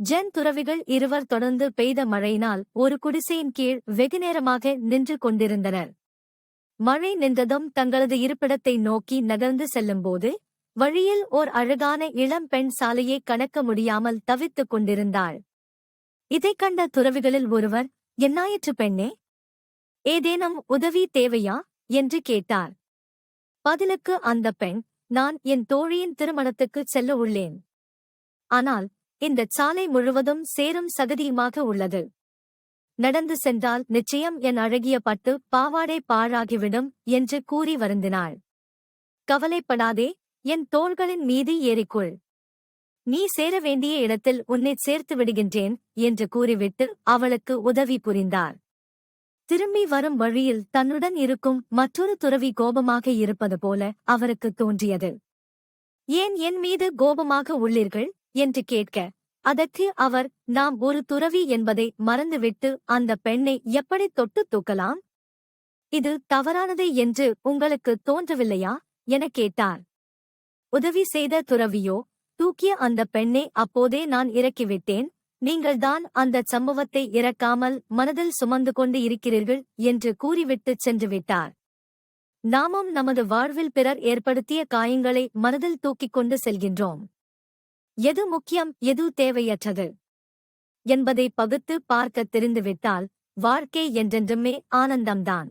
Gen துறவிகள் இருவர் தொடர்ந்து பெய்த மழையினால் ஒரு குடிசையின் கீழ் வெகுநேரமாக நின்று கொண்டிருந்தனர். மழை நின்றதும் தங்களது இருப்பிடத்தை நோக்கி நகர்ந்து செல்லும்போது வழியில் ஓர் அழகான இளம் பெண் சாலையை கடக்க முடியாமல் தவித்துக் கொண்டிருந்தாள். இதைக் கண்ட துறவிகளில் ஒருவர், "என்னாயிற்று பெண்ணே? ஏதேனும் உதவி தேவையா?" என்று கேட்டார். பதிலுக்கு அந்த பெண், "நான் என் தோழியின் திருமணத்துக்குச் செல்ல உள்ளேன். ஆனால் இந்தச் சாலை முழுவதும் சேரும் சகதியுமாக உள்ளது. நடந்து சென்றால் நிச்சயம் என் அழகிய பட்டு பாவாடை பாழாகிவிடும்" என்று கூறி வருந்தினாள். "கவலைப்படாதே, என் தோள்களின் மீது ஏறிக்கொள். நீ சேர வேண்டிய இடத்தில் உன்னைச் சேர்த்து விடுகின்றேன்" என்று கூறிவிட்டு அவளுக்கு உதவி புரிந்தார். திரும்பி வரும் வழியில் தன்னுடன் இருக்கும் மற்றொரு துறவி கோபமாக இருப்பது போல அவருக்குத் தோன்றியது. "ஏன் என் மீது கோபமாக உள்ளீர்கள்?" என்று கேட்க, அதற்கு அவர், "நாம் ஒரு துறவி என்பதை மறந்துவிட்டு அந்த பெண்ணை எப்படி தொட்டுத் தூக்கலாம்? இது தவறானது என்று உங்களுக்கு தோன்றவில்லையா?" எனக் கேட்டார். உதவி செய்த துறவியோ, "தூக்கிய அந்த பெண்ணை அப்போதே நான் இறக்கிவிட்டேன். நீங்கள்தான் அந்தச் சம்பவத்தை இறக்காமல் மனதில் சுமந்து கொண்டு இருக்கிறீர்கள்" என்று கூறிவிட்டுச் சென்றுவிட்டார். நாமும் நமது வாழ்வில் பிறர் ஏற்படுத்திய காயங்களை மனதில் தூக்கிக் கொண்டு செல்கின்றோம். எது முக்கியம், எது தேவையற்றது என்பதை பகுத்து பார்க்கத் தெரிந்துவிட்டால் வாழ்க்கை என்றென்றுமே ஆனந்தம்தான்.